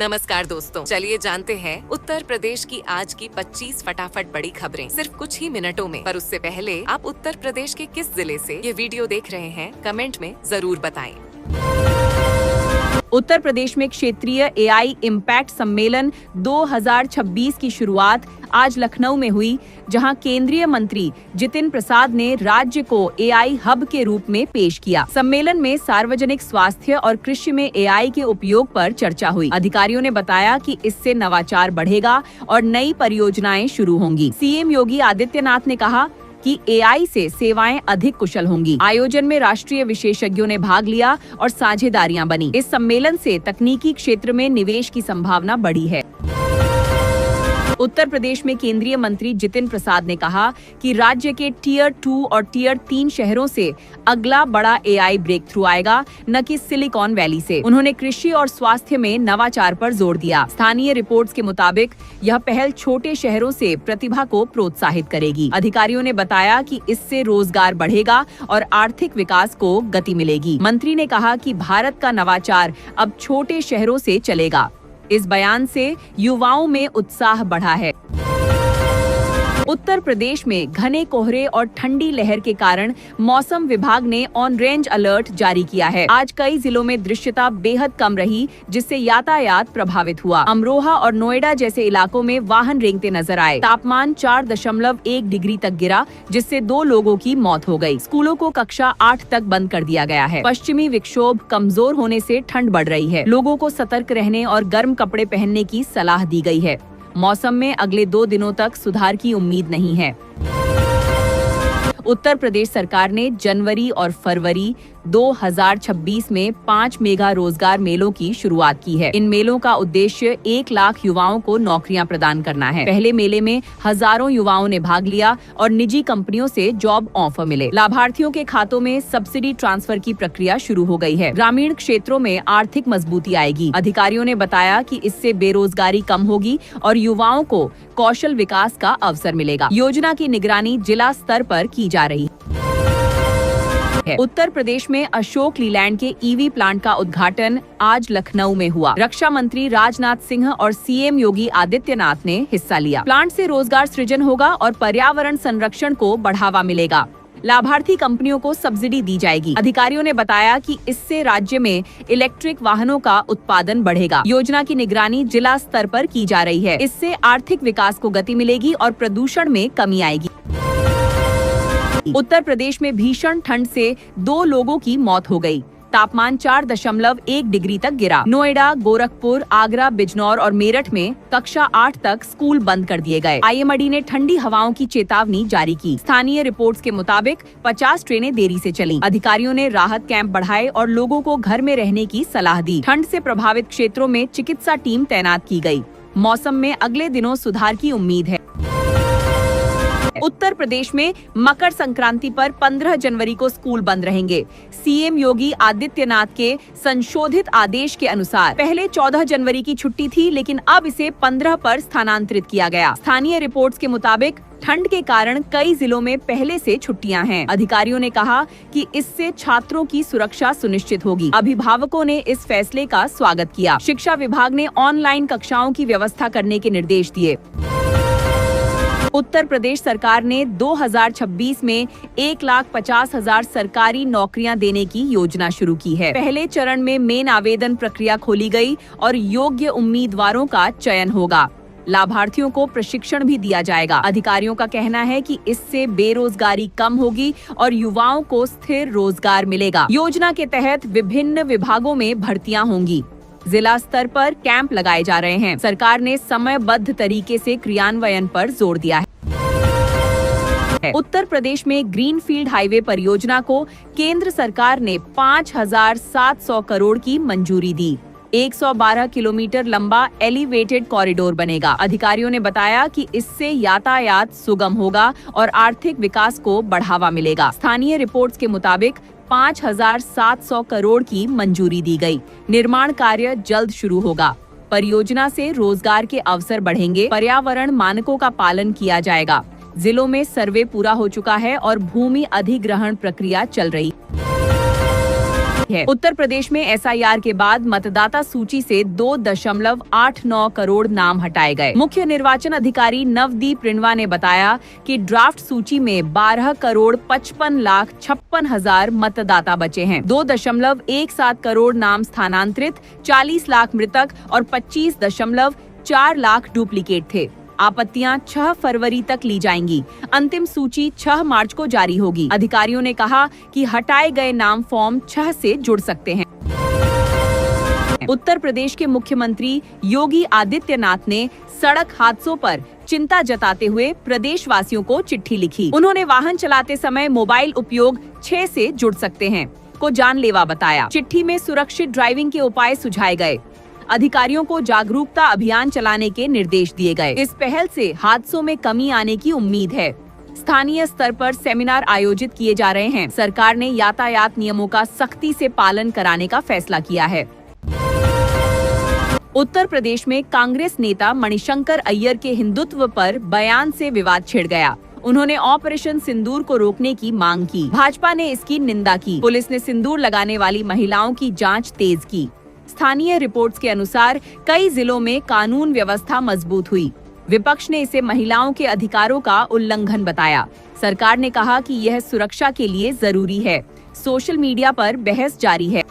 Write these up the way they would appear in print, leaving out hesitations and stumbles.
नमस्कार दोस्तों, चलिए जानते हैं उत्तर प्रदेश की आज की 25 फटाफट बड़ी खबरें सिर्फ कुछ ही मिनटों में। पर उससे पहले आप उत्तर प्रदेश के किस जिले से ये वीडियो देख रहे हैं, कमेंट में जरूर बताएं। उत्तर प्रदेश में क्षेत्रीय एआई इम्पैक्ट सम्मेलन 2026 की शुरुआत आज लखनऊ में हुई, जहां केंद्रीय मंत्री जितिन प्रसाद ने राज्य को एआई हब के रूप में पेश किया। सम्मेलन में सार्वजनिक स्वास्थ्य और कृषि में एआई के उपयोग पर चर्चा हुई। अधिकारियों ने बताया कि इससे नवाचार बढ़ेगा और नई परियोजनाएं शुरू होंगी। सीएम योगी आदित्यनाथ ने कहा कि एआई से सेवाएं अधिक कुशल होंगी। आयोजन में राष्ट्रीय विशेषज्ञों ने भाग लिया और साझेदारियां बनी। इस सम्मेलन से तकनीकी क्षेत्र में निवेश की संभावना बढ़ी है। उत्तर प्रदेश में केंद्रीय मंत्री जितिन प्रसाद ने कहा कि राज्य के टियर 2 और टियर 3 शहरों से अगला बड़ा एआई ब्रेक थ्रू आएगा, न कि सिलिकॉन वैली से। उन्होंने कृषि और स्वास्थ्य में नवाचार पर जोर दिया। स्थानीय रिपोर्ट्स के मुताबिक यह पहल छोटे शहरों से प्रतिभा को प्रोत्साहित करेगी। अधिकारियों ने बताया कि इससे रोजगार बढ़ेगा और आर्थिक विकास को गति मिलेगी। मंत्री ने कहा कि भारत का नवाचार अब छोटे शहरों से चलेगा। इस बयान से युवाओं में उत्साह बढ़ा है। उत्तर प्रदेश में घने कोहरे और ठंडी लहर के कारण मौसम विभाग ने ऑरेंज अलर्ट जारी किया है। आज कई जिलों में दृश्यता बेहद कम रही, जिससे यातायात प्रभावित हुआ। अमरोहा और नोएडा जैसे इलाकों में वाहन रेंगते नजर आए। तापमान 4.1 डिग्री तक गिरा, जिससे 2 लोगों की मौत हो गई। स्कूलों को कक्षा 8 तक बंद कर दिया गया है। पश्चिमी विक्षोभ कमजोर होने से ठंड बढ़ रही है। लोगों को सतर्क रहने और गर्म कपड़े पहनने की सलाह दी गई है। मौसम में अगले 2 दिनों तक सुधार की उम्मीद नहीं है। उत्तर प्रदेश सरकार ने जनवरी और फरवरी 2026 में 5 मेगा रोजगार मेलों की शुरुआत की है। इन मेलों का उद्देश्य 1 लाख युवाओं को नौकरियां प्रदान करना है। पहले मेले में हजारों युवाओं ने भाग लिया और निजी कंपनियों से जॉब ऑफर मिले। लाभार्थियों के खातों में सब्सिडी ट्रांसफर की प्रक्रिया शुरू हो गई है। ग्रामीण क्षेत्रों में आर्थिक मजबूती आएगी। अधिकारियों ने बताया कि इससे बेरोजगारी कम होगी और युवाओं को कौशल विकास का अवसर मिलेगा। योजना की निगरानी जिला स्तर पर की जा रही है। उत्तर प्रदेश में अशोक लीलैंड के ईवी प्लांट का उद्घाटन आज लखनऊ में हुआ। रक्षा मंत्री राजनाथ सिंह और सीएम योगी आदित्यनाथ ने हिस्सा लिया। प्लांट से रोजगार सृजन होगा और पर्यावरण संरक्षण को बढ़ावा मिलेगा। लाभार्थी कंपनियों को सब्सिडी दी जाएगी। अधिकारियों ने बताया कि इससे राज्य में इलेक्ट्रिक वाहनों का उत्पादन बढ़ेगा। योजना की निगरानी जिला स्तर पर की जा रही है। इससे आर्थिक विकास को गति मिलेगी और प्रदूषण में कमी आएगी। उत्तर प्रदेश में भीषण ठंड से 2 लोगों की मौत हो गई। तापमान 4.1 डिग्री तक गिरा। नोएडा, गोरखपुर, आगरा, बिजनौर और मेरठ में कक्षा 8 तक स्कूल बंद कर दिए गए। आईएमडी ने ठंडी हवाओं की चेतावनी जारी की। स्थानीय रिपोर्ट्स के मुताबिक 50 ट्रेनें देरी से चलीं। अधिकारियों ने राहत कैंप बढ़ाए और लोगों को घर में रहने की सलाह दी। ठंड से प्रभावित क्षेत्रों में चिकित्सा टीम तैनात की गई। मौसम में अगले दिनों सुधार की उम्मीद है। उत्तर प्रदेश में मकर संक्रांति पर 15 जनवरी को स्कूल बंद रहेंगे। सीएम योगी आदित्यनाथ के संशोधित आदेश के अनुसार पहले 14 जनवरी की छुट्टी थी, लेकिन अब इसे 15 पर स्थानांतरित किया गया। स्थानीय रिपोर्ट्स के मुताबिक ठंड के कारण कई जिलों में पहले से छुट्टियां हैं। अधिकारियों ने कहा कि इससे छात्रों की सुरक्षा सुनिश्चित होगी। अभिभावकों ने इस फैसले का स्वागत किया। शिक्षा विभाग ने ऑनलाइन कक्षाओं की व्यवस्था करने के निर्देश दिए। उत्तर प्रदेश सरकार ने 2026 में 1,50,000 सरकारी नौकरियां देने की योजना शुरू की है। पहले चरण में मेन आवेदन प्रक्रिया खोली गई और योग्य उम्मीदवारों का चयन होगा। लाभार्थियों को प्रशिक्षण भी दिया जाएगा। अधिकारियों का कहना है कि इससे बेरोजगारी कम होगी और युवाओं को स्थिर रोजगार मिलेगा। योजना के तहत विभिन्न विभागों में भर्तियां होंगी। जिला स्तर पर कैंप लगाए जा रहे हैं। सरकार ने समयबद्ध तरीके से क्रियान्वयन पर जोर दिया है। उत्तर प्रदेश में ग्रीनफील्ड हाईवे परियोजना को केंद्र सरकार ने 5,700 करोड़ की मंजूरी दी। 112 किलोमीटर लंबा एलिवेटेड कॉरिडोर बनेगा। अधिकारियों ने बताया कि इससे यातायात सुगम होगा और आर्थिक विकास को बढ़ावा मिलेगा। स्थानीय रिपोर्ट्स के मुताबिक 5,700 करोड़ की मंजूरी दी गई। निर्माण कार्य जल्द शुरू होगा। परियोजना से रोजगार के अवसर बढ़ेंगे। पर्यावरण मानकों का पालन किया जाएगा। जिलों में सर्वे पूरा हो चुका है और भूमि अधिग्रहण प्रक्रिया चल रही है। है। उत्तर प्रदेश में एसआईआर के बाद मतदाता सूची से 2.89 करोड़ नाम हटाए गए। मुख्य निर्वाचन अधिकारी नवदीप रिणवा ने बताया कि ड्राफ्ट सूची में 12,55,56,000 मतदाता बचे हैं। 2.17 करोड़ नाम स्थानांतरित, 40 लाख मृतक और 25.4 लाख डुप्लीकेट थे। आपत्तियां 6 फरवरी तक ली जाएंगी। अंतिम सूची 6 मार्च को जारी होगी। अधिकारियों ने कहा कि हटाए गए नाम फॉर्म 6 से जुड़ सकते हैं। उत्तर प्रदेश के मुख्यमंत्री योगी आदित्यनाथ ने सड़क हादसों पर चिंता जताते हुए प्रदेशवासियों को चिट्ठी लिखी। उन्होंने वाहन चलाते समय मोबाइल उपयोग 6 से जुड़ सकते हैं को जानलेवा बताया। चिट्ठी में सुरक्षित ड्राइविंग के उपाय सुझाए गए। अधिकारियों को जागरूकता अभियान चलाने के निर्देश दिए गए। इस पहल से हादसों में कमी आने की उम्मीद है। स्थानीय स्तर पर सेमिनार आयोजित किए जा रहे हैं। सरकार ने यातायात नियमों का सख्ती से पालन कराने का फैसला किया है। उत्तर प्रदेश में कांग्रेस नेता मणिशंकर अय्यर के हिंदुत्व पर बयान से विवाद छिड़ गया। उन्होंने ऑपरेशन सिंदूर को रोकने की मांग की। भाजपा ने इसकी निंदा की। पुलिस ने सिंदूर लगाने वाली महिलाओं की जांच तेज की। स्थानीय रिपोर्ट्स के अनुसार कई जिलों में कानून व्यवस्था मजबूत हुई। विपक्ष ने इसे महिलाओं के अधिकारों का उल्लंघन बताया। सरकार ने कहा कि यह सुरक्षा के लिए जरूरी है। सोशल मीडिया पर बहस जारी है।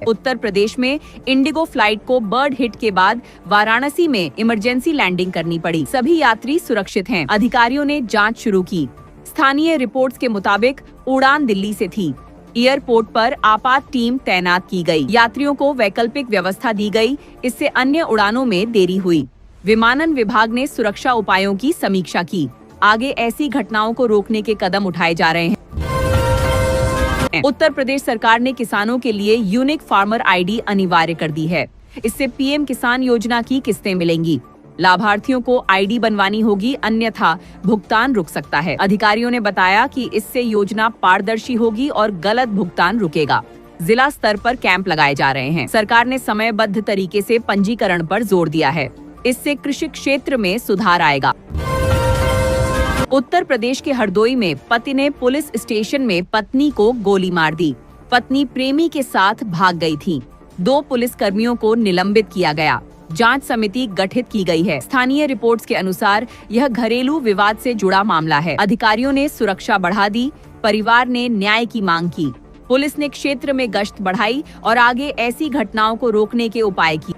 उत्तर प्रदेश में इंडिगो फ्लाइट को बर्ड हिट के बाद वाराणसी में इमरजेंसी लैंडिंग करनी पड़ी। सभी यात्री सुरक्षित हैं। अधिकारियों ने जांच शुरू की। स्थानीय रिपोर्ट्स के मुताबिक उड़ान दिल्ली से थी। एयरपोर्ट पर आपात टीम तैनात की गई। यात्रियों को वैकल्पिक व्यवस्था दी गई। इससे अन्य उड़ानों में देरी हुई। विमानन विभाग ने सुरक्षा उपायों की समीक्षा की। आगे ऐसी घटनाओं को रोकने के कदम उठाए जा रहे हैं। उत्तर प्रदेश सरकार ने किसानों के लिए यूनिक फार्मर आईडी अनिवार्य कर दी है। इससे पीएम किसान योजना की किस्तें मिलेंगी। लाभार्थियों को आईडी बनवानी होगी, अन्यथा भुगतान रुक सकता है। अधिकारियों ने बताया कि इससे योजना पारदर्शी होगी और गलत भुगतान रुकेगा। जिला स्तर पर कैंप लगाए जा रहे हैं। सरकार ने समयबद्ध तरीके से पंजीकरण पर जोर दिया है। इससे कृषि क्षेत्र में सुधार आएगा। उत्तर प्रदेश के हरदोई में पति ने पुलिस स्टेशन में पत्नी को गोली मार दी। पत्नी प्रेमी के साथ भाग गई थी। 2 पुलिस कर्मियों को निलंबित किया गया। जांच समिति गठित की गई है। स्थानीय रिपोर्ट्स के अनुसार यह घरेलू विवाद से जुड़ा मामला है। अधिकारियों ने सुरक्षा बढ़ा दी। परिवार ने न्याय की मांग की। पुलिस ने क्षेत्र में गश्त बढ़ाई और आगे ऐसी घटनाओं को रोकने के उपाय किए।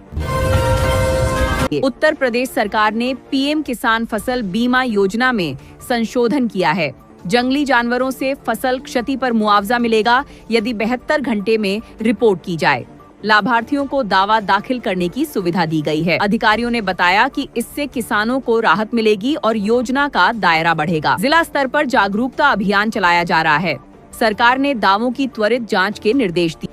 उत्तर प्रदेश सरकार ने पीएम किसान फसल बीमा योजना में संशोधन किया है। जंगली जानवरों से फसल क्षति पर मुआवजा मिलेगा यदि 72 घंटे में रिपोर्ट की जाए। लाभार्थियों को दावा दाखिल करने की सुविधा दी गई है। अधिकारियों ने बताया कि इससे किसानों को राहत मिलेगी और योजना का दायरा बढ़ेगा। जिला स्तर पर जागरूकता अभियान चलाया जा रहा है। सरकार ने दावों की त्वरित जांच के निर्देश दिए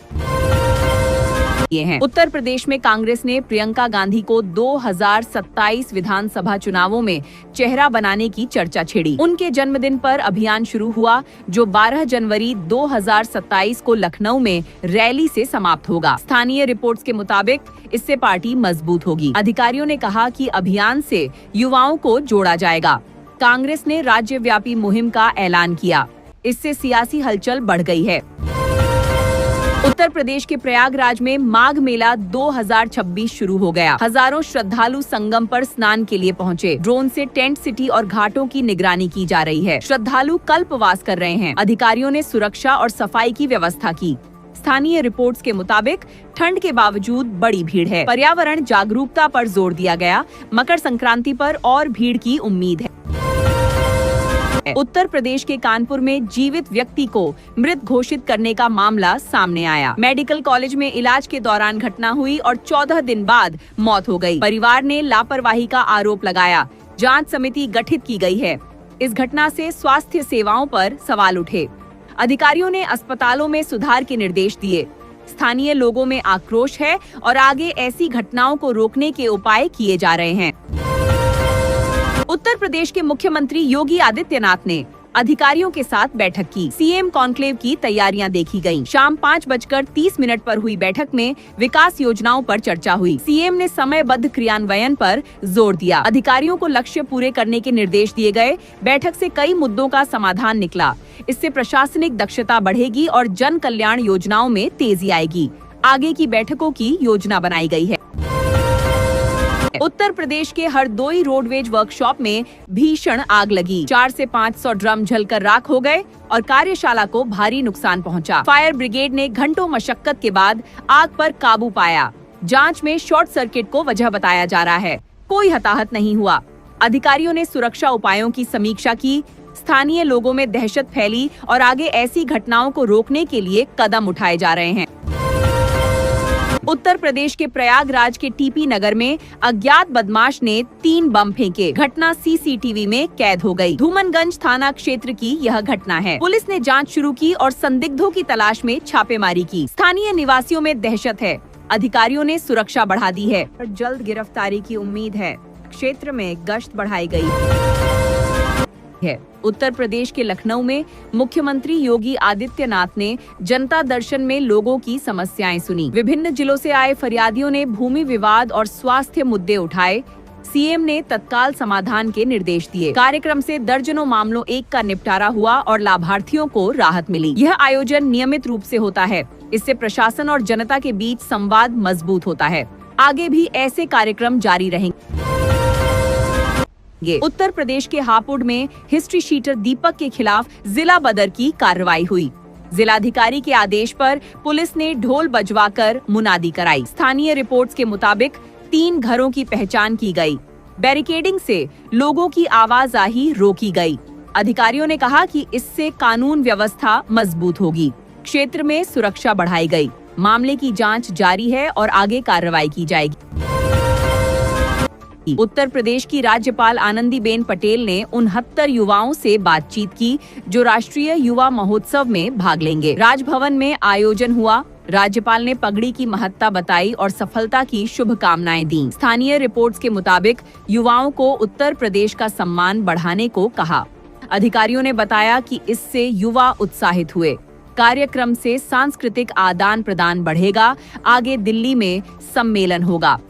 हैं। उत्तर प्रदेश में कांग्रेस ने प्रियंका गांधी को 2027 विधानसभा चुनावों में चेहरा बनाने की चर्चा छेड़ी। उनके जन्मदिन पर अभियान शुरू हुआ, जो 12 जनवरी 2027 को लखनऊ में रैली से समाप्त होगा। स्थानीय रिपोर्ट्स के मुताबिक इससे पार्टी मजबूत होगी। अधिकारियों ने कहा कि अभियान से युवाओं को जोड़ा जाएगा। कांग्रेस ने राज्यव्यापी मुहिम का ऐलान किया। इससे सियासी हलचल बढ़ गई है। उत्तर प्रदेश के प्रयागराज में माघ मेला 2026 शुरू हो गया। हजारों श्रद्धालु संगम पर स्नान के लिए पहुंचे। ड्रोन से टेंट सिटी और घाटों की निगरानी की जा रही है। श्रद्धालु कल्पवास कर रहे हैं। अधिकारियों ने सुरक्षा और सफाई की व्यवस्था की। स्थानीय रिपोर्ट्स के मुताबिक ठंड के बावजूद बड़ी भीड़ है। पर्यावरण जागरूकता पर जोर दिया गया। मकर संक्रांति पर और भीड़ की उम्मीद है। उत्तर प्रदेश के कानपुर में जीवित व्यक्ति को मृत घोषित करने का मामला सामने आया। मेडिकल कॉलेज में इलाज के दौरान घटना हुई और 14 दिन बाद मौत हो गई। परिवार ने लापरवाही का आरोप लगाया। जांच समिति गठित की गई है। इस घटना से स्वास्थ्य सेवाओं पर सवाल उठे। अधिकारियों ने अस्पतालों में सुधार के निर्देश दिए। स्थानीय लोगों में आक्रोश है और आगे ऐसी घटनाओं को रोकने के उपाय किए जा रहे हैं। उत्तर प्रदेश के मुख्यमंत्री योगी आदित्यनाथ ने अधिकारियों के साथ बैठक की। सीएम कॉन्क्लेव की तैयारियां देखी गयी। शाम 5:30 पर हुई बैठक में विकास योजनाओं पर चर्चा हुई। सीएम ने समयबद्ध क्रियान्वयन पर जोर दिया। अधिकारियों को लक्ष्य पूरे करने के निर्देश दिए गए। बैठक से कई मुद्दों का समाधान निकला। इससे प्रशासनिक दक्षता बढ़ेगी और जन कल्याण योजनाओं में तेजी आएगी। आगे की बैठकों की योजना बनाई गई है। उत्तर प्रदेश के हरदोई रोडवेज वर्कशॉप में भीषण आग लगी। 400 से 500 ड्रम जलकर राख हो गए और कार्यशाला को भारी नुकसान पहुंचा। फायर ब्रिगेड ने घंटों मशक्कत के बाद आग पर काबू पाया। जांच में शॉर्ट सर्किट को वजह बताया जा रहा है। कोई हताहत नहीं हुआ। अधिकारियों ने सुरक्षा उपायों की समीक्षा की। स्थानीय लोगों में दहशत फैली और आगे ऐसी घटनाओं को रोकने के लिए कदम उठाए जा रहे हैं। उत्तर प्रदेश के प्रयागराज के टीपी नगर में अज्ञात बदमाश ने 3 बम फेंके। घटना सीसीटीवी में कैद हो गई। धूमनगंज थाना क्षेत्र की यह घटना है। पुलिस ने जांच शुरू की और संदिग्धों की तलाश में छापेमारी की। स्थानीय निवासियों में दहशत है। अधिकारियों ने सुरक्षा बढ़ा दी है। जल्द गिरफ्तारी की उम्मीद है। क्षेत्र में गश्त बढ़ाई गई है। उत्तर प्रदेश के लखनऊ में मुख्यमंत्री योगी आदित्यनाथ ने जनता दर्शन में लोगों की समस्याएं सुनी। विभिन्न जिलों से आए फरियादियों ने भूमि विवाद और स्वास्थ्य मुद्दे उठाए। सीएम ने तत्काल समाधान के निर्देश दिए। कार्यक्रम से दर्जनों मामलों का निपटारा हुआ और लाभार्थियों को राहत मिली। यह आयोजन नियमित रूप से होता है। इससे प्रशासन और जनता के बीच संवाद मजबूत होता है। आगे भी ऐसे कार्यक्रम जारी रहेंगे। उत्तर प्रदेश के हापुड़ में हिस्ट्री शीटर दीपक के खिलाफ जिला बदर की कार्रवाई हुई। जिलाधिकारी के आदेश पर पुलिस ने ढोल बजवाकर मुनादी कराई। स्थानीय रिपोर्ट्स के मुताबिक 3 घरों की पहचान की गई। बैरिकेडिंग से लोगों की आवाजाही रोकी गई। अधिकारियों ने कहा कि इससे कानून व्यवस्था मजबूत होगी। क्षेत्र में सुरक्षा बढ़ाई गई। मामले की जांच जारी है और आगे कार्रवाई की जाएगी। उत्तर प्रदेश की राज्यपाल आनंदीबेन पटेल ने 69 युवाओं से बातचीत की जो राष्ट्रीय युवा महोत्सव में भाग लेंगे। राजभवन में आयोजन हुआ। राज्यपाल ने पगड़ी की महत्ता बताई और सफलता की शुभकामनाएं दी। स्थानीय रिपोर्ट्स के मुताबिक युवाओं को उत्तर प्रदेश का सम्मान बढ़ाने को कहा। अधिकारियों ने बताया कि इससे युवा उत्साहित हुए। कार्यक्रम से सांस्कृतिक आदान प्रदान बढ़ेगा। आगे दिल्ली में सम्मेलन होगा।